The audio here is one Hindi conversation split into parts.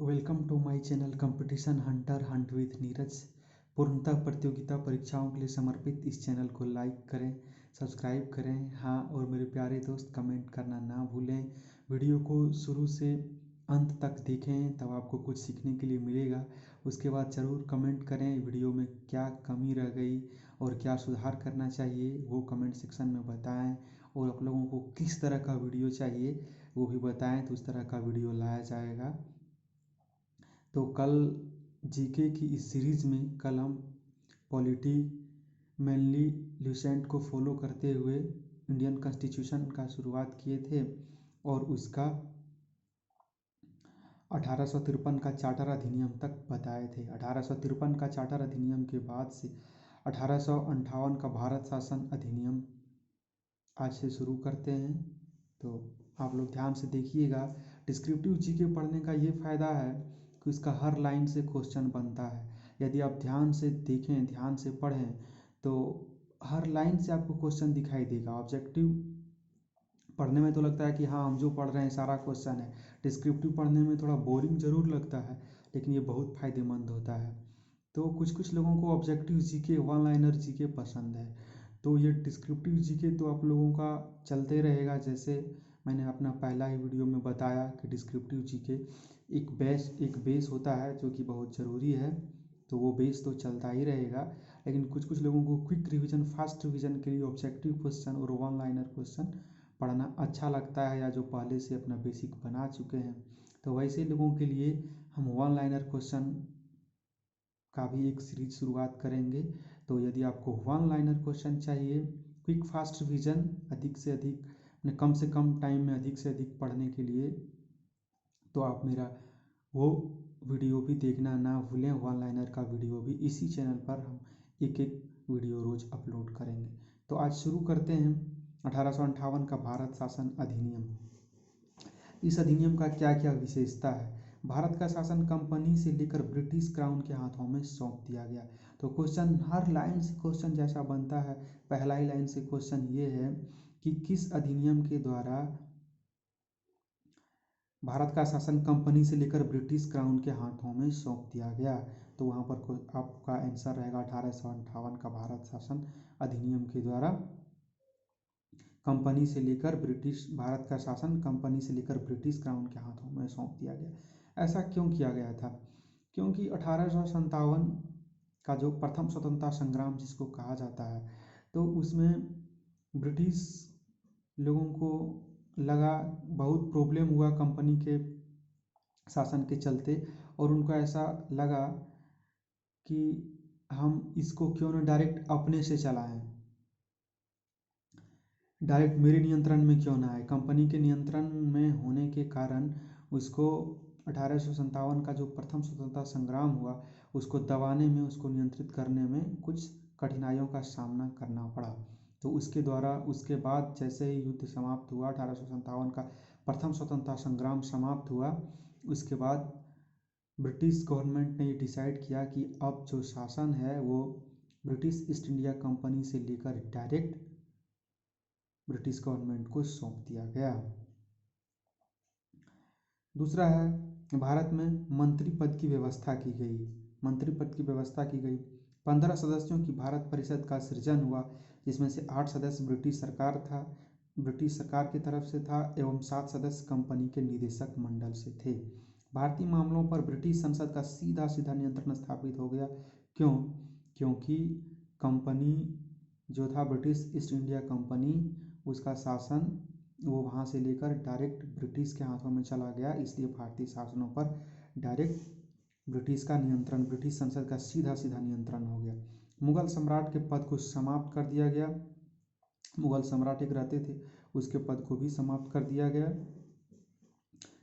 Welcome to my channel competition hunter hunt with Neeraj. पूर्णतः प्रतियोगिता परीक्षाओं के लिए समर्पित इस चैनल को लाइक करें, सब्सक्राइब करें। हाँ, और मेरे प्यारे दोस्त कमेंट करना ना भूलें। वीडियो को शुरू से अंत तक देखें, तब आपको कुछ सीखने के लिए मिलेगा। उसके बाद ज़रूर कमेंट करें वीडियो में क्या कमी रह गई और क्या सुधार करना चाहिए, वो कमेंट सेक्शन में बताएं। और आप लोगों को किस तरह का वीडियो चाहिए वो भी बताएं, तो उस तरह का वीडियो लाया जाएगा। तो कल जीके की इस सीरीज़ में कल हम पॉलिटी मेनली ल्यूसेंट को फॉलो करते हुए इंडियन कॉन्स्टिट्यूशन का शुरुआत किए थे और उसका 1853 का चार्टर अधिनियम तक बताए थे। 1853 का चार्टर अधिनियम के बाद से 1858 का भारत शासन अधिनियम आज से शुरू करते हैं। तो आप लोग ध्यान से देखिएगा। डिस्क्रिप्टिव जीके पढ़ने का ये फ़ायदा है कि उसका हर लाइन से क्वेश्चन बनता है। यदि आप ध्यान से देखें, ध्यान से पढ़ें, तो हर लाइन से आपको क्वेश्चन दिखाई देगा। ऑब्जेक्टिव पढ़ने में तो लगता है कि हाँ, हम जो पढ़ रहे हैं सारा क्वेश्चन है। डिस्क्रिप्टिव पढ़ने में थोड़ा बोरिंग ज़रूर लगता है, लेकिन ये बहुत फ़ायदेमंद होता है। तो कुछ कुछ लोगों को objective GK, one liner GK पसंद है, तो ये डिस्क्रिप्टिव जीके तो आप लोगों का चलते रहेगा। जैसे मैंने अपना पहला ही वीडियो में बताया कि डिस्क्रिप्टिव जीके एक बेस होता है जो कि बहुत ज़रूरी है, तो वो बेस तो चलता ही रहेगा। लेकिन कुछ कुछ लोगों को क्विक रिवीजन, फास्ट रिवीजन के लिए ऑब्जेक्टिव क्वेश्चन और वन लाइनर क्वेश्चन पढ़ना अच्छा लगता है, या जो पहले से अपना बेसिक बना चुके हैं। तो वैसे लोगों के लिए हम वन लाइनर क्वेश्चन का भी एक सीरीज शुरुआत करेंगे। तो यदि आपको वन लाइनर क्वेश्चन चाहिए, क्विक फास्ट रिवीजन, अधिक से अधिक कम से कम टाइम में अधिक से अधिक पढ़ने के लिए, तो आप मेरा वो वीडियो भी देखना ना भूलें। वन लाइनर का वीडियो भी इसी चैनल पर हम एक एक वीडियो रोज़ अपलोड करेंगे। तो आज शुरू करते हैं 1858 का भारत शासन अधिनियम। इस अधिनियम का क्या क्या विशेषता है? भारत का शासन कंपनी से लेकर ब्रिटिश क्राउन के हाथों में सौंप दिया गया। तो क्वेश्चन हर लाइन से क्वेश्चन जैसा बनता है। पहला ही लाइन से क्वेश्चन ये है कि किस अधिनियम के द्वारा भारत का शासन कंपनी से लेकर ब्रिटिश क्राउन के हाथों में सौंप दिया गया। तो वहाँ पर आपका आंसर रहेगा 1858 का भारत शासन अधिनियम के द्वारा कंपनी से लेकर ब्रिटिश भारत का शासन कंपनी से लेकर ब्रिटिश क्राउन के हाथों में सौंप दिया गया। ऐसा क्यों किया गया था? क्योंकि 1857 का जो प्रथम स्वतंत्रता संग्राम जिसको कहा जाता है, तो उसमें ब्रिटिश लोगों को लगा, बहुत प्रॉब्लम हुआ कंपनी के शासन के चलते, और उनको ऐसा लगा कि हम इसको क्यों ना डायरेक्ट अपने से चलाएं, डायरेक्ट मेरे नियंत्रण में क्यों ना आए। कंपनी के नियंत्रण में होने के कारण उसको 1857 का जो प्रथम स्वतंत्रता संग्राम हुआ, उसको दबाने में, उसको नियंत्रित करने में कुछ कठिनाइयों का सामना करना पड़ा। तो उसके द्वारा उसके बाद जैसे ही युद्ध समाप्त हुआ, 1857 का प्रथम स्वतंत्रता संग्राम समाप्त हुआ, उसके बाद ब्रिटिश गवर्नमेंट ने ये डिसाइड किया कि अब जो शासन है वो ब्रिटिश ईस्ट इंडिया कंपनी से लेकर डायरेक्ट ब्रिटिश गवर्नमेंट को सौंप दिया गया। दूसरा है, भारत में मंत्री पद की व्यवस्था की गई। मंत्री पद की व्यवस्था की गई। 15 सदस्यों की भारत परिषद का सृजन हुआ, जिसमें से 8 सदस्य ब्रिटिश सरकार की तरफ से था, एवं 7 सदस्य कंपनी के निदेशक मंडल से थे। भारतीय मामलों पर ब्रिटिश संसद का सीधा सीधा नियंत्रण स्थापित हो गया। क्यों? क्योंकि कंपनी जो था ब्रिटिश ईस्ट इंडिया कंपनी, उसका शासन वो वहाँ से लेकर डायरेक्ट ब्रिटिश के हाथों में चला गया, इसलिए भारतीय शासनों पर डायरेक्ट ब्रिटिश का नियंत्रण, ब्रिटिश संसद का सीधा सीधा नियंत्रण हो गया। मुगल सम्राट के पद को समाप्त कर दिया गया। मुगल सम्राट एक रहते थे, उसके पद को भी समाप्त कर दिया गया।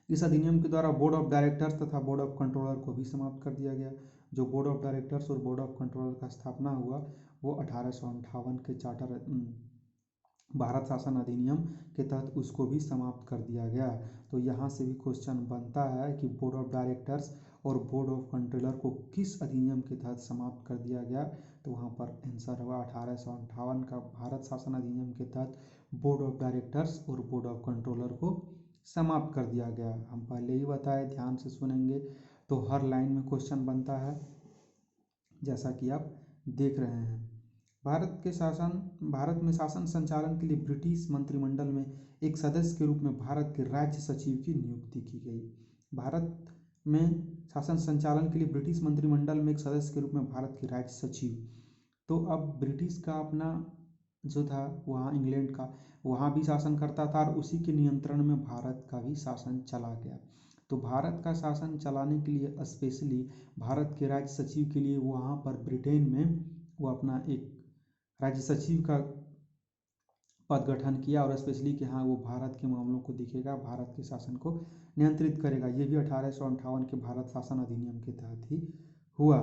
इस अधिनियम के द्वारा बोर्ड ऑफ डायरेक्टर्स तथा बोर्ड ऑफ कंट्रोलर को भी समाप्त कर दिया गया। जो बोर्ड ऑफ डायरेक्टर्स और बोर्ड ऑफ कंट्रोलर का स्थापना हुआ, वो 1858 के चार्टर भारत शासन अधिनियम के तहत उसको भी समाप्त कर दिया गया। तो यहाँ से भी क्वेश्चन बनता है कि बोर्ड ऑफ डायरेक्टर्स और बोर्ड ऑफ कंट्रोलर को किस अधिनियम के तहत समाप्त कर दिया गया? तो वहाँ पर आंसर हुआ 1858 का भारत शासन अधिनियम के तहत बोर्ड ऑफ डायरेक्टर्स और बोर्ड ऑफ कंट्रोलर को समाप्त कर दिया गया। हम पहले ही बताए, ध्यान से सुनेंगे तो हर लाइन में क्वेश्चन बनता है, जैसा कि आप देख रहे हैं। भारत में शासन संचालन के लिए ब्रिटिश मंत्रिमंडल में एक सदस्य के रूप में भारत के राज्य सचिव की नियुक्ति की गई। भारत में शासन संचालन के लिए ब्रिटिश मंत्रिमंडल में एक सदस्य के रूप में भारत के राज्य सचिव। तो अब ब्रिटिश का अपना जो था वहाँ इंग्लैंड का, वहाँ भी शासन करता था और उसी के नियंत्रण में भारत का भी शासन चला गया। तो भारत का शासन चलाने के लिए स्पेशली भारत के राज्य सचिव के लिए वहाँ पर ब्रिटेन में वो अपना एक राज्य सचिव का पद गठन किया, और स्पेशली कि हाँ वो भारत के मामलों को देखेगा, भारत के शासन को नियंत्रित करेगा। ये भी 1858 के भारत शासन अधिनियम के तहत ही हुआ।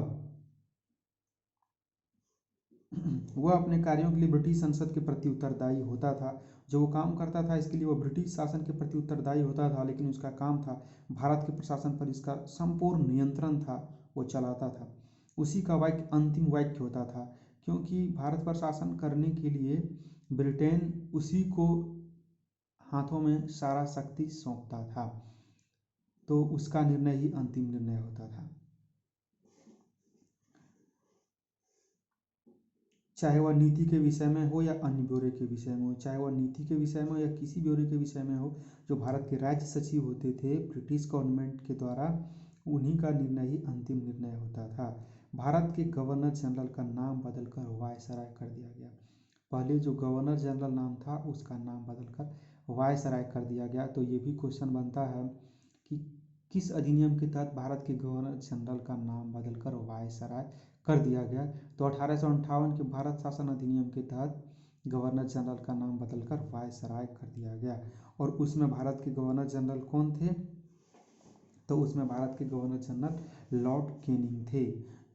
वह अपने कार्यों के लिए ब्रिटिश संसद के प्रति उत्तरदायी होता था। जो वो काम करता था इसके लिए वो ब्रिटिश शासन के प्रति उत्तरदायी होता था, लेकिन उसका काम था भारत के प्रशासन पर इसका संपूर्ण नियंत्रण था, वो चलाता था। उसी का वाक्य अंतिम वाक्य होता था, क्योंकि भारत पर शासन करने के लिए ब्रिटेन उसी को हाथों में सारा शक्ति सौंपता था, तो उसका निर्णय ही अंतिम निर्णय होता था। चाहे वह नीति के विषय में हो या अन्य ब्यौरे के विषय में हो, चाहे वह नीति के विषय में हो या किसी ब्यौरे के विषय में हो, जो भारत के राज्य सचिव होते थे ब्रिटिश गवर्नमेंट के द्वारा, उन्हीं का निर्णय ही अंतिम निर्णय होता था। भारत के गवर्नर जनरल का नाम बदलकर वायसराय कर दिया गया। पहले जो गवर्नर जनरल नाम था उसका नाम बदलकर वायसराय कर दिया गया। तो ये भी क्वेश्चन बनता है कि किस अधिनियम के तहत भारत के गवर्नर जनरल का नाम बदलकर वायसराय कर दिया गया। तो 1858 के भारत शासन अधिनियम के तहत गवर्नर जनरल का नाम बदलकर वायसराय कर दिया गया। और उसमें भारत के गवर्नर जनरल कौन थे? तो उसमें भारत के गवर्नर जनरल लॉर्ड कैनिंग थे।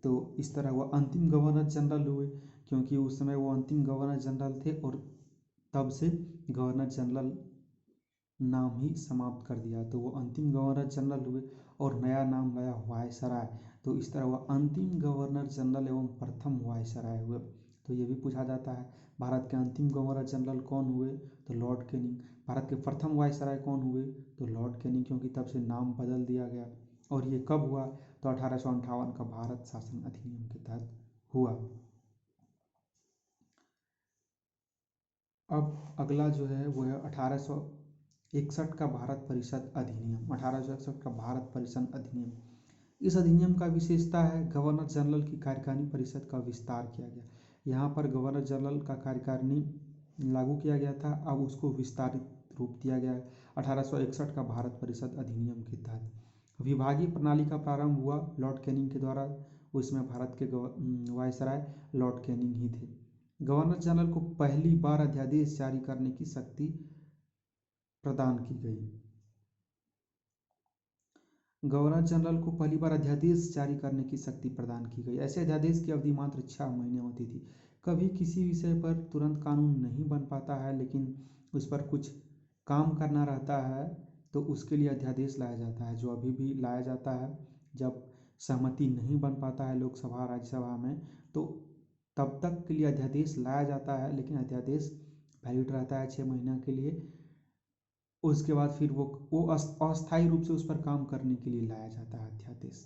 तो इस तरह वह अंतिम गवर्नर जनरल हुए, क्योंकि उस समय वो अंतिम गवर्नर जनरल थे, और तब से गवर्नर जनरल नाम ही समाप्त कर दिया। तो वो अंतिम गवर्नर जनरल हुए और नया नाम लाया वायसराय। तो इस तरह वह अंतिम गवर्नर जनरल एवं प्रथम वायसराय हुए। तो ये भी पूछा जाता है, भारत के अंतिम गवर्नर जनरल कौन हुए? तो लॉर्ड कैनिंग। भारत के प्रथम वायसराय कौन हुए? तो लॉर्ड कैनिंग, क्योंकि तब से नाम बदल दिया गया। और ये कब हुआ? तो 1858 का भारत शासन अधिनियम के तहत हुआ। अब अगला जो है वो है 1861 का भारत परिषद अधिनियम। 1861 का भारत परिषद अधिनियम, इस अधिनियम का विशेषता है गवर्नर जनरल की कार्यकारिणी परिषद का विस्तार किया गया। यहाँ पर गवर्नर जनरल का कार्यकारिणी लागू किया गया था, अब उसको विस्तारित रूप दिया गया है 1861 का भारत परिषद अधिनियम के तहत। विभागीय प्रणाली का प्रारंभ हुआ लॉर्ड कैनिंग के द्वारा। उसमें भारत के वायसराय लॉर्ड कैनिंग ही थे। गवर्नर जनरल को पहली बार अध्यादेश जारी करने की शक्ति प्रदान की गई। गवर्नर जनरल को पहली बार अध्यादेश जारी करने की शक्ति प्रदान की गई। ऐसे अध्यादेश की अवधि मात्र 6 महीने होती थी। कभी किसी विषय पर तुरंत कानून नहीं बन पाता है, लेकिन उस पर कुछ काम करना रहता है, तो उसके लिए अध्यादेश लाया जाता है, जो अभी भी लाया जाता है। जब सहमति नहीं बन पाता है लोकसभा राज्यसभा में, तो तब तक के लिए अध्यादेश लाया जाता है, लेकिन अध्यादेश वैलिड रहता है 6 महीने के लिए। उसके बाद फिर वो अस्थायी रूप से उस पर काम करने के लिए लाया जाता है अध्यादेश।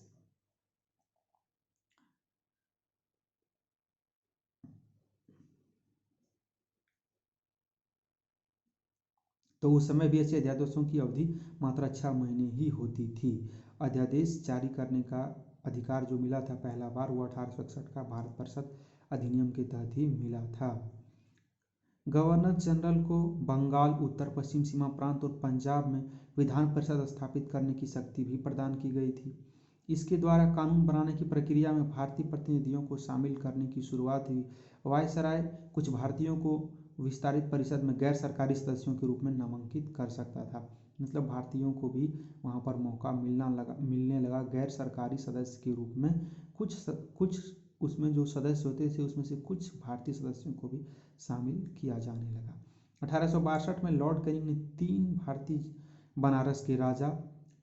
तो उस समय भी ऐसे अध्यादेशों की अवधि मात्र 6 महीने ही होती थी। अध्यादेश जारी करने का अधिकार जो मिला था पहला बार, वो 1861 का भारत परिषद अधिनियम के तहत ही मिला था। गवर्नर जनरल को बंगाल, उत्तर पश्चिम सीमा प्रांत और पंजाब में विधान परिषद स्थापित करने की शक्ति भी प्रदान की गई थी। इसके द्वारा कानून बनाने की प्रक्रिया में भारतीय प्रतिनिधियों को शामिल करने की शुरुआत हुई। वायसराय कुछ भारतीयों को विस्तारित परिषद में गैर सरकारी सदस्यों के रूप में नामांकित कर सकता था। मतलब भारतीयों को भी वहाँ पर मौका मिलने लगा गैर सरकारी सदस्य के रूप में। कुछ उसमें जो सदस्य होते थे उसमें से कुछ भारतीय सदस्यों को भी शामिल किया जाने लगा। 1862 में लॉर्ड कैनिंग ने 3 भारतीय, बनारस के राजा,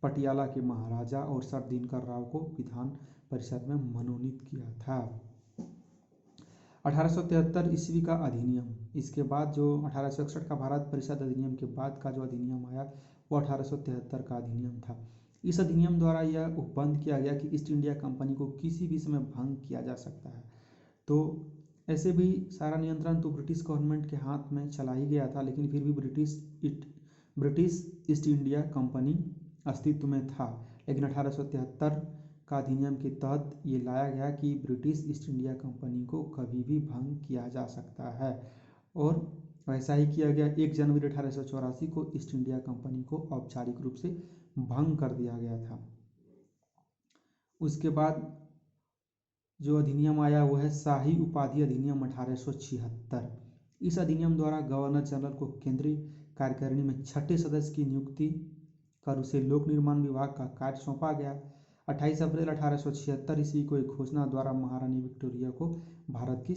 पटियाला के महाराजा और सर दिनकर राव को विधान परिषद में मनोनीत किया था। 1873 ईस्वी का अधिनियम, इसके बाद जो 1861 का भारत परिषद अधिनियम के बाद का जो अधिनियम आया वो 1873 का अधिनियम था। इस अधिनियम द्वारा यह उपबंध किया गया कि ईस्ट इंडिया कंपनी को किसी भी समय भंग किया जा सकता है। तो ऐसे भी सारा नियंत्रण तो ब्रिटिश गवर्नमेंट के हाथ में चला ही गया था, लेकिन फिर भी ब्रिटिश ईस्ट इंडिया कंपनी अस्तित्व में था। लेकिन 1873 का अधिनियम के तहत ये लाया गया कि ब्रिटिश ईस्ट इंडिया कंपनी को कभी भी भंग किया जा सकता है, और वैसा ही किया गया। 1 जनवरी 1884 को ईस्ट इंडिया कंपनी को औपचारिक रूप से भंग कर दिया गया था। उसके बाद जो अधिनियम आया वो है शाही उपाधि अधिनियम 1876। इस अधिनियम द्वारा गवर्नर जनरल को केंद्रीय कार्यकारिणी में 6ठे सदस्य की नियुक्ति कर उसे लोक निर्माण विभाग का कार्य सौंपा गया। 28 अप्रैल 1876 ईस्वी को एक घोषणा द्वारा महारानी विक्टोरिया को भारत की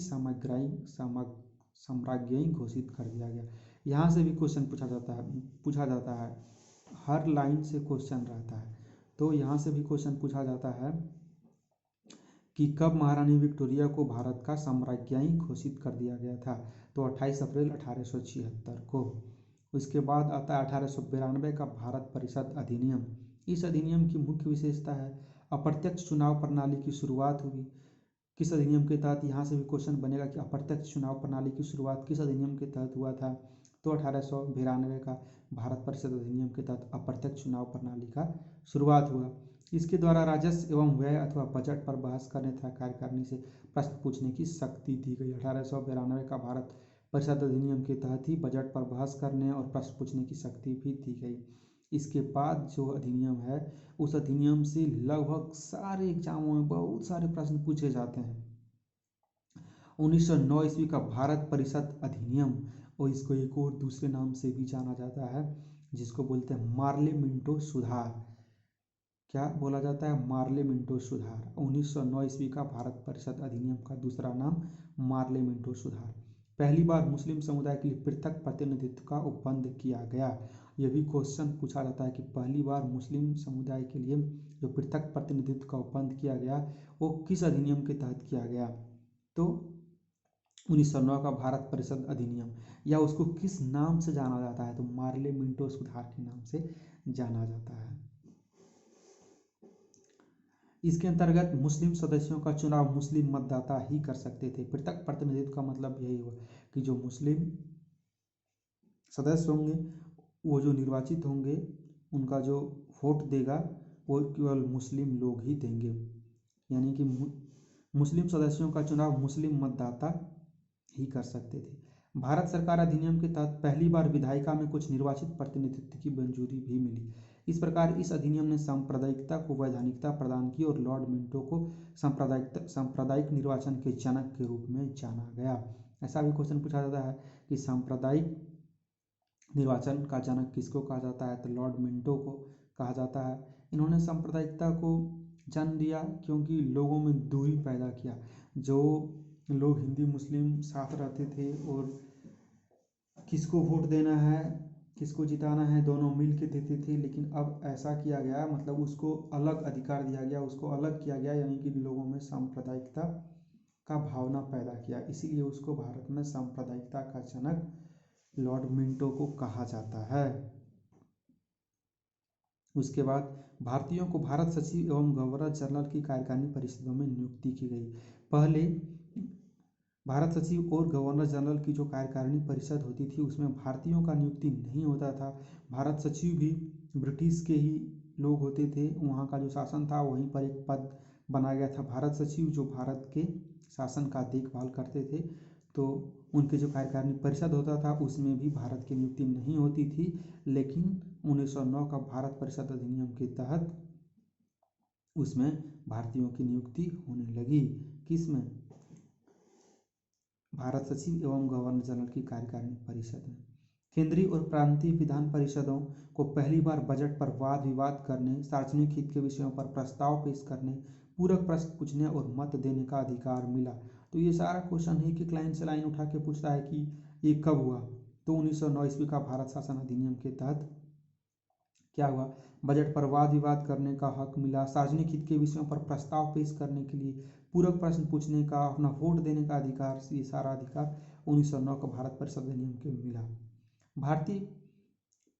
साम्राज्ञी घोषित कर दिया गया। यहाँ से भी क्वेश्चन पूछा जाता है, हर लाइन से क्वेश्चन रहता है। तो यहाँ से भी क्वेश्चन पूछा जाता है कि कब महारानी विक्टोरिया को भारत का साम्राज्ञी घोषित कर दिया गया था। तो 28 अप्रैल 1876 को। उसके बाद आता है 1892 का भारत परिषद अधिनियम। इस अधिनियम की मुख्य विशेषता है अप्रत्यक्ष चुनाव प्रणाली की शुरुआत हुई। किस अधिनियम के तहत, यहाँ से भी क्वेश्चन बनेगा कि अप्रत्यक्ष चुनाव प्रणाली की शुरुआत किस अधिनियम के तहत हुआ था। तो 1892 का भारत परिषद अधिनियम के तहत अप्रत्यक्ष चुनाव प्रणाली का शुरुआत हुआ। इसके द्वारा राजस्व एवं व्यय अथवा बजट पर बहस करने तथा कार्यकारिणी से प्रश्न पूछने की शक्ति दी गई। 1892 का भारत परिषद अधिनियम के तहत ही बजट पर बहस करने और प्रश्न पूछने की शक्ति भी दी गई। इसके बाद जो अधिनियम है, उस अधिनियम से लगभग सारे एग्जामों में बहुत सारे प्रश्न पूछे जाते हैं। 1909 ईस्वी का भारत परिषद अधिनियम, और इसको एक और दूसरे नाम से भी जाना जाता है जिसको बोलते हैं मार्ले मिंटो सुधार। क्या बोला जाता है? मार्ले मिंटो सुधार। 1909 ईस्वी का भारत परिषद अधिनियम का दूसरा नाम मार्ले मिंटो सुधार। पहली बार मुस्लिम समुदाय के लिए पृथक प्रतिनिधित्व का उपबंध किया गया। यह भी क्वेश्चन पूछा जाता है कि पहली बार मुस्लिम समुदाय के लिए जो पृथक प्रतिनिधित्व का उपबंध किया गया वो किस अधिनियम के तहत किया गया। तो 1909 का भारत परिषद अधिनियम, या उसको किस नाम से जाना जाता है, तो मार्ले मिंटो सुधार के नाम से जाना जाता है। इसके अंतर्गत मुस्लिम सदस्यों का चुनाव मुस्लिम मतदाता ही कर सकते थे। पृथक प्रतिनिधित्व का मतलब यही हुआ कि जो मुस्लिम सदस्य होंगे वो जो निर्वाचित होंगे उनका जो वोट देगा वो केवल मुस्लिम लोग ही देंगे, यानी कि मुस्लिम सदस्यों का चुनाव मुस्लिम मतदाता ही कर सकते थे। भारत सरकार अधिनियम के तहत पहली बार विधायिका में कुछ निर्वाचित प्रतिनिधित्व की मंजूरी भी मिली। इस प्रकार इस अधिनियम ने सांप्रदायिकता को वैधानिकता प्रदान की और लॉर्ड मिंटो को सांप्रदायिक निर्वाचन के जनक के रूप में जाना गया। ऐसा भी क्वेश्चन पूछा जाता है कि सांप्रदायिक निर्वाचन का जनक किसको कहा जाता है, तो लॉर्ड मिंटो को कहा जाता है। इन्होंने सांप्रदायिकता को जन्म दिया क्योंकि लोगों में दूरी पैदा किया। जो लोग हिंदू मुस्लिम साथ रहते थे और किसको वोट देना है किसको जिताना है दोनों मिल के देते थे, लेकिन अब ऐसा किया गया, मतलब उसको अलग अधिकार दिया गया, उसको अलग किया गया, यानी कि लोगों में सांप्रदायिकता का भावना पैदा किया। इसीलिए उसको भारत में सांप्रदायिकता का जनक लॉर्ड मिंटो को कहा जाता है। उसके बाद भारतीयों को भारत सचिव एवं गवर्नर जनरल की कार्यकारिणी परिषदों में नियुक्ति की गई। पहले भारत सचिव और गवर्नर जनरल की जो कार्यकारिणी परिषद होती थी उसमें भारतीयों का नियुक्ति नहीं होता था। भारत सचिव भी ब्रिटिश के ही लोग होते थे, वहाँ का जो शासन था वहीं पर एक पद बनाया गया था भारत सचिव, जो भारत के शासन का देखभाल करते थे। तो उनके जो कार्यकारिणी परिषद होता था उसमें भी भारत की नियुक्ति नहीं होती थी, लेकिन 1909 का भारत परिषद अधिनियम के तहत उसमें भारतीयों की नियुक्ति होने लगी। किसमें? भारत सचिव एवं गवर्नर जनरल की कार्यकारिणी परिषद में। केंद्रीय और प्रांतीय विधान परिषदों को पहली बार बजट पर वाद विवाद करने, सार्वजनिक हित के विषयों पर प्रस्ताव पेश करने, पूरक प्रश्न पूछने और मत देने का अधिकार मिला। तो ये सारा क्वेश्चन है कि लाइन से लाइन उठा के पूछता है कि ये कब हुआ। तो 1909 ईस्वी का भारत शासन अधिनियम के तहत क्या हुआ, बजट पर वाद विवाद करने का हक मिला, सार्वजनिक हित के विषयों पर प्रस्ताव पेश करने के लिए, पूरक प्रश्न पूछने का, अपना वोट देने का अधिकार, ये सारा अधिकार 1909 का भारत परिषद अधिनियम के मिला। भारतीय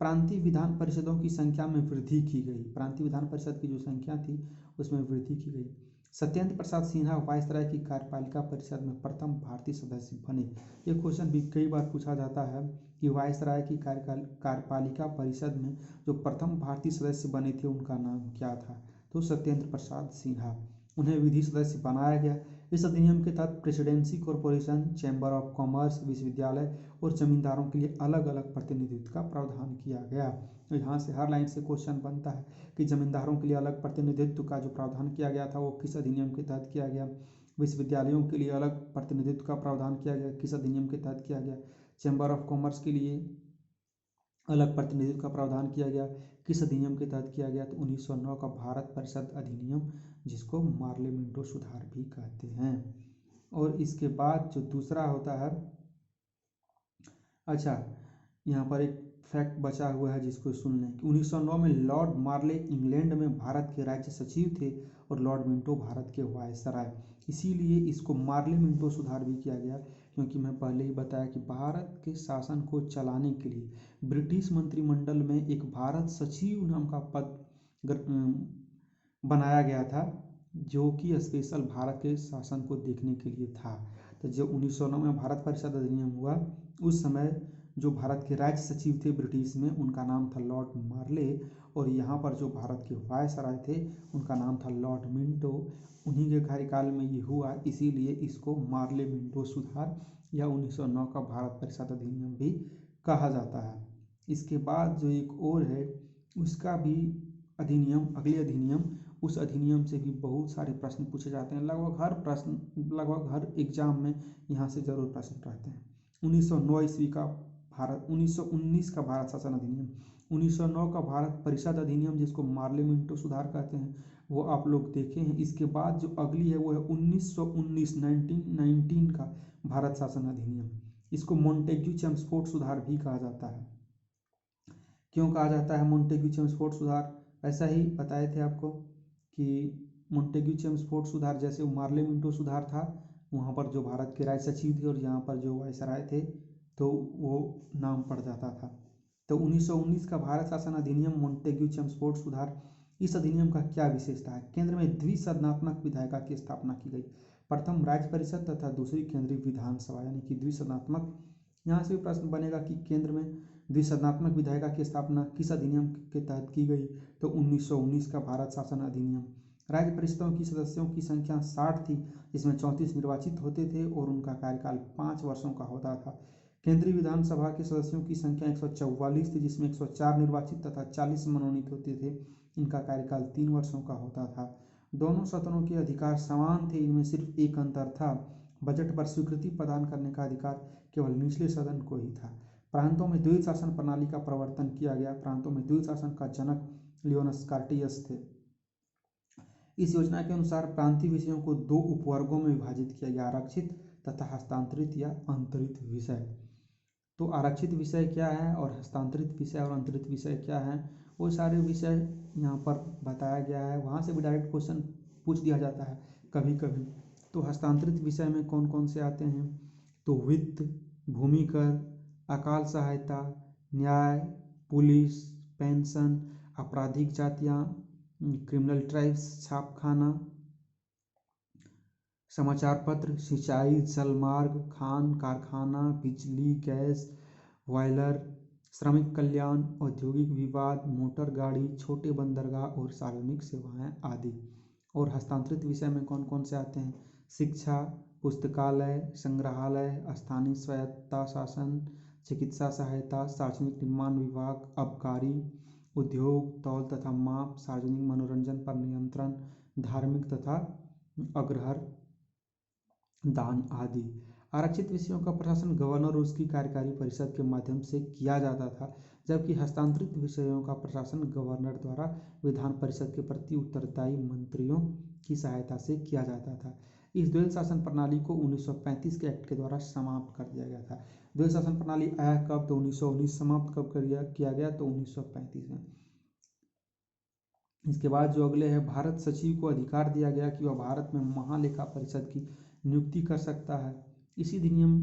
प्रांतीय विधान परिषदों की संख्या में वृद्धि की गई। प्रांतीय विधान परिषद की जो संख्या थी उसमें वृद्धि की गई। सत्येंद्र प्रसाद सिन्हा वायसराय की कार्यपालिका परिषद में प्रथम भारतीय सदस्य बने। ये क्वेश्चन भी कई बार पूछा जाता है कि वायसराय की कार्यपालिका परिषद में जो प्रथम भारतीय सदस्य बने थे उनका नाम क्या था, तो सत्येंद्र प्रसाद सिन्हा। उन्हें विधि सदस्य बनाया गया। इस अधिनियम के तहत presidency corporation, chamber of commerce, विश्वविद्यालय और जमींदारों के लिए अलग अलग प्रतिनिधित्व का प्रावधान किया गया। तो यहाँ से हर लाइन से क्वेश्चन बनता है कि जमींदारों के लिए अलग प्रतिनिधित्व का जो प्रावधान किया गया था वो किस अधिनियम के तहत किया गया। विश्वविद्यालयों के लिए अलग प्रतिनिधित्व का प्रावधान किया गया, किस अधिनियम के तहत किया गया। चैम्बर ऑफ कॉमर्स के लिए अलग प्रतिनिधित्व का प्रावधान किया गया, किस अधिनियम के तहत किया गया, तो 1909 का भारत परिषद अधिनियम, जिसको मार्ले मिंटो सुधार भी कहते हैं। और इसके बाद जो दूसरा होता है, अच्छा यहाँ पर एक फैक्ट बचा हुआ है जिसको सुन लें कि 1909 में लॉर्ड मार्ले इंग्लैंड में भारत के राज्य सचिव थे और लॉर्ड मिंटो भारत के वायसराय, इसीलिए इसको मार्ले मिंटो सुधार भी किया गया, क्योंकि मैं पहले ही बताया कि भारत के शासन को चलाने के लिए ब्रिटिश मंत्रिमंडल में एक भारत सचिव नाम का पद बनाया गया था, जो कि स्पेशल भारत के शासन को देखने के लिए था। तो जब 1909 में भारत परिषद अधिनियम हुआ उस समय जो भारत के राज्य सचिव थे ब्रिटिश में, उनका नाम था लॉर्ड मार्ले, और यहाँ पर जो भारत के वायसराय थे उनका नाम था लॉर्ड मिंटो। उन्हीं के कार्यकाल में ये हुआ, इसीलिए इसको मार्ले मिंटो सुधार या 1909 का भारत परिषद अधिनियम भी कहा जाता है। इसके बाद जो एक और है उसका भी अधिनियम, अगले अधिनियम, उस अधिनियम से भी बहुत सारे प्रश्न पूछे जाते हैं। लगभग हर एग्जाम में यहाँ से जरूर प्रश्न रहते हैं। 1909 ईस्वी का भारत 1919 का भारत शासन अधिनियम, 1909 का भारत परिषद अधिनियम जिसको मार्ले मिंटो सुधार कहते हैं, वो आप लोग देखे हैं। इसके बाद जो अगली है वो है 1919 का भारत शासन अधिनियम। इसको मोंटेग्यू चेम्सफोर्ड सुधार भी कहा जाता है। क्यों कहा जाता है मोंटेग्यू चेम्सफोर्ड सुधार? ऐसा ही बताए थे आपको कि मोंटेग्यू चेम्सफोर्ड सुधार जैसे मार्ले मिंटो सुधार था, वहाँ पर जो भारत के राज्य सचिव थे और यहाँ पर जो वायसराय थे तो वो नाम पड़ जाता था। तो 1919 का भारत शासन अधिनियम मोंटेग्यू चेम्सफोर्ड सुधार, इस अधिनियम का क्या विशेषता है? केंद्र में द्विसदनात्मक विधायिका की स्थापना की गई। प्रथम राज्य परिषद तथा दूसरी केंद्रीय विधानसभा, यानी कि द्विसदनात्मक। यहाँ से भी प्रश्न बनेगा कि केंद्र में द्विसदनात्मक विधायिका की स्थापना किस अधिनियम के तहत की गई, तो 1919 का भारत शासन अधिनियम। राज्य परिषदों की सदस्यों की संख्या 60 थी, जिसमें 34 निर्वाचित होते थे और उनका कार्यकाल 5 वर्षों का होता था। केंद्रीय विधानसभा के सदस्यों की संख्या 144 थी, जिसमें 104 निर्वाचित तथा 40 मनोनीत होते थे। इनका कार्यकाल 3 वर्षों का होता था। दोनों सदनों के अधिकार समान थे, इनमें सिर्फ एक अंतर था, बजट पर स्वीकृति प्रदान करने का अधिकार केवल निचले सदन को ही था। प्रांतों में द्वैत शासन प्रणाली का प्रवर्तन किया गया। प्रांतों में द्वैत शासन का जनक लियोनस कार्टियस थे। इस योजना के अनुसार प्रांतीय विषयों को 2 उपवर्गों में विभाजित किया गया, आरक्षित तथा हस्तांतरित या अंतरित विषय। तो आरक्षित विषय क्या है और हस्तांतरित विषय और अंतरित विषय क्या है, वो सारे विषय यहाँ पर बताया गया है। वहाँ से भी डायरेक्ट क्वेश्चन पूछ दिया जाता है कभी कभी। तो हस्तांतरित विषय में कौन कौन से आते हैं, तो वित्त, भूमि कर, अकाल सहायता, न्याय, पुलिस, पेंशन, आपराधिक जातियाँ, क्रिमिनल ट्राइब्स, छापखाना, समाचार पत्र, सिंचाई, जलमार्ग, खान कारखाना, बिजली, गैस, बॉयलर, श्रमिक कल्याण, औद्योगिक विवाद, मोटर गाड़ी, छोटे बंदरगाह और सार्वजनिक सेवाएं आदि। और हस्तांतरित विषय में कौन कौन से आते हैं, शिक्षा, पुस्तकालय, संग्रहालय, स्थानीय स्वायत्ता शासन, चिकित्सा सहायता, सार्वजनिक निर्माण विभाग, आबकारी, उद्योग, तौल तथा माप, सार्वजनिक मनोरंजन पर नियंत्रण, धार्मिक तथा अग्रहर दान आदि। आरक्षित विषयों का प्रशासन गवर्नर और उसकी कार्यकारी परिषद के माध्यम से किया जाता था, जबकि हस्तांतरित विषयों का प्रशासन गवर्नर द्वारा विधान परिषद के प्रति उत्तरदायी मंत्रियों की सहायता से किया जाता था। इस द्वैत शासन प्रणाली को 1935 के एक्ट के द्वारा समाप्त कर दिया गया था। द्वैत शासन प्रणाली आया कब, तो 1919। समाप्त कब किया गया, तो 1935 में। इसके बाद जो अगले है, भारत सचिव को अधिकार दिया गया कि वह भारत में महालेखा परिषद की नियुक्ति कर सकता है। इसी अधिनियम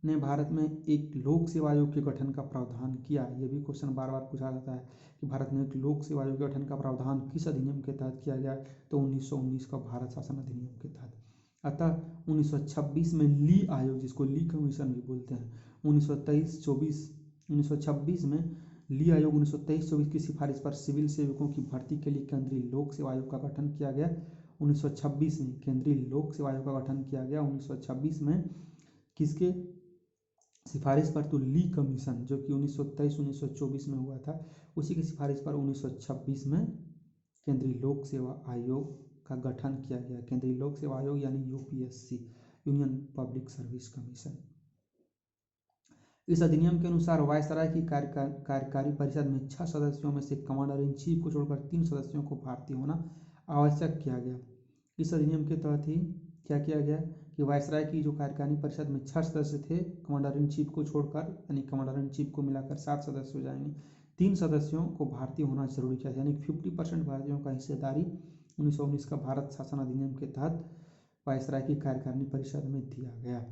ने भारत में एक लोक सेवा आयोग के गठन का प्रावधान किया? ये भी क्वेश्चन बार बार पूछा जाता है कि भारत में एक लोक सेवा आयोग के गठन का प्रावधान किस अधिनियम के तहत किया गया? तो 1919 का भारत शासन अधिनियम के तहत। अतः 1926 में ली आयोग, जिसको ली कमीशन भी बोलते हैं, 1926 में ली आयोग 1923-24 की सिफारिश पर सिविल सेवकों की भर्ती के लिए केंद्रीय लोक सेवा आयोग का गठन किया गया। 1926 में केंद्रीय लोक सेवा आयोग का गठन किया गया। 1926 में किसके सिफारिश पर? तो ली कमीशन, जो कि 1923-1924 में हुआ था, उसी की सिफारिश पर 1926 में केंद्रीय लोक सेवा आयोग का गठन किया गया। केंद्रीय लोक सेवा आयोग यानी UPSC, union public service commission. इस अधिनियम के अनुसार वायसराय की कार्यकारी परिषद में 6 सदस्यों में से कमांडर इन चीफ को छोड़कर 3 सदस्यों को भारतीय होना आवश्यक किया गया। इस अधिनियम के तहत ही क्या किया गया कि वायसराय की जो कार्यकारी परिषद में 6 सदस्य थे, कमांडर इन चीफ को छोड़कर, यानी कमांडर इन चीफ को मिलाकर 7 सदस्य हो जाएंगे, 3 सदस्यों को भारतीय होना जरूरी किया, यानी 50% भारतीयों का हिस्सेदारी 1919 का भारत शासन अधिनियम के तहत वायसराय की कार्यकारिणी परिषद में दिया गया।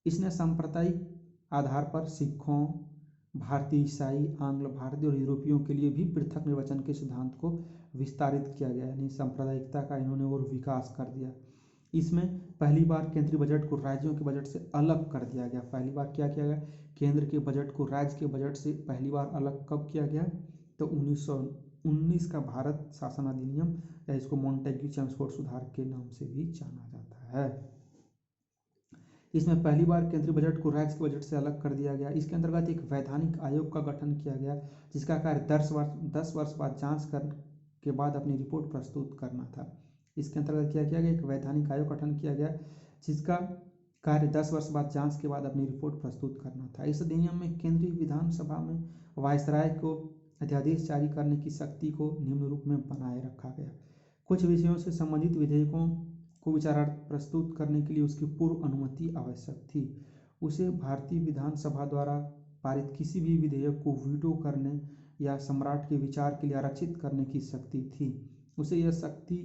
इसने सांप्रदायिक आधार पर सिखों, भारतीय ईसाई, आंग्ल भारतीय और यूरोपियों के लिए भी पृथक निर्वाचन के सिद्धांत को विस्तारित किया गया, यानी सांप्रदायिकता का इन्होंने और विकास कर दिया। इसमें पहली बार केंद्रीय बजट को राज्यों के बजट से अलग कर दिया गया। पहली बार क्या किया गया? केंद्र के बजट को राज्य के बजट से पहली बार अलग कब किया गया? तो 1919 का भारत शासन अधिनियम, या इसको मॉन्टेग्यू-चेम्सफोर्ड सुधार के नाम से भी जाना जाता है। इसमें पहली बार केंद्रीय बजट को राज्य के बजट से अलग कर दिया गया। इसके अंतर्गत एक वैधानिक आयोग का गठन किया गया, जिसका कार्य 10 वर्ष बाद जांच के बाद अपनी रिपोर्ट प्रस्तुत करना था। इसके अंतर्गत क्या किया गया? एक वैधानिक आयोग गठन किया गया, जिसका कार्य 10 वर्ष बाद जांच के बाद अपनी रिपोर्ट प्रस्तुत करना था। इस अधिनियम में केंद्रीय विधानसभा में वायसराय को अध्यादेश जारी करने की शक्ति को निम्न रूप में बनाए रखा गया। कुछ विषयों से संबंधित विधेयकों को विचारार्थ प्रस्तुत करने के लिए उसकी पूर्व अनुमति आवश्यक थी। उसे भारतीय विधानसभा द्वारा पारित किसी भी विधेयक को वीटो करने या सम्राट के विचार के लिए आरक्षित करने की शक्ति थी। उसे यह शक्ति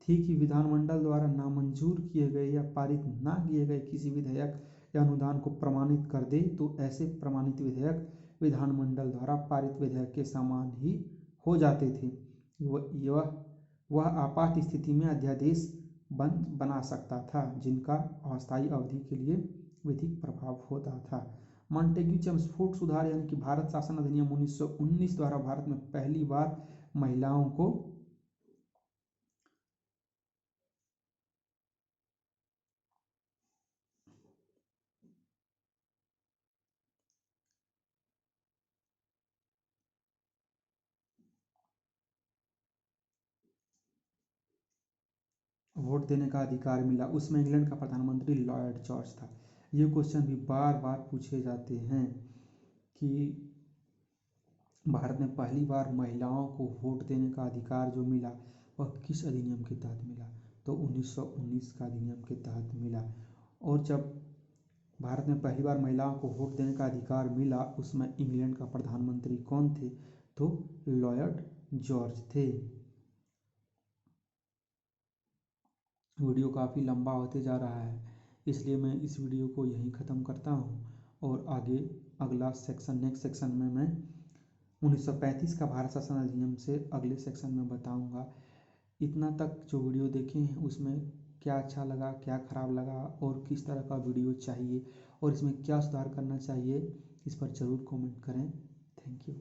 थी कि विधानमंडल द्वारा नामंजूर किए गए या पारित न किए गए किसी विधेयक या अनुदान को प्रमाणित कर दे, तो ऐसे प्रमाणित विधेयक विधानमंडल द्वारा पारित विधेयक के समान ही हो जाते थे। वह आपात स्थिति में अध्यादेश बना सकता था, जिनका अस्थायी अवधि के लिए विधिक प्रभाव होता था। मॉन्टेग्यू-चेम्सफोर्ड सुधार यानी कि भारत शासन अधिनियम 1919 द्वारा भारत में पहली बार महिलाओं को वोट देने का अधिकार मिला। उसमें इंग्लैंड का प्रधानमंत्री लॉर्ड जॉर्ज था। ये क्वेश्चन भी बार बार पूछे जाते हैं कि भारत में पहली बार महिलाओं को वोट देने का अधिकार जो मिला वह किस अधिनियम के तहत मिला? तो 1919 का अधिनियम के तहत मिला। और जब भारत में पहली बार महिलाओं को वोट देने का अधिकार मिला, उसमें इंग्लैंड का प्रधानमंत्री कौन थे? तो लॉर्ड जॉर्ज थे। वीडियो काफ़ी लंबा होते जा रहा है, इसलिए मैं इस वीडियो को यहीं ख़त्म करता हूँ और आगे अगला सेक्शन, नेक्स्ट सेक्शन में मैं 1935 का भारत शासन अधिनियम से अगले सेक्शन में बताऊँगा। इतना तक जो वीडियो देखे हैं उसमें क्या अच्छा लगा, क्या ख़राब लगा और किस तरह का वीडियो चाहिए और इसमें क्या सुधार करना चाहिए, इस पर ज़रूर कमेंट करें। Thank you.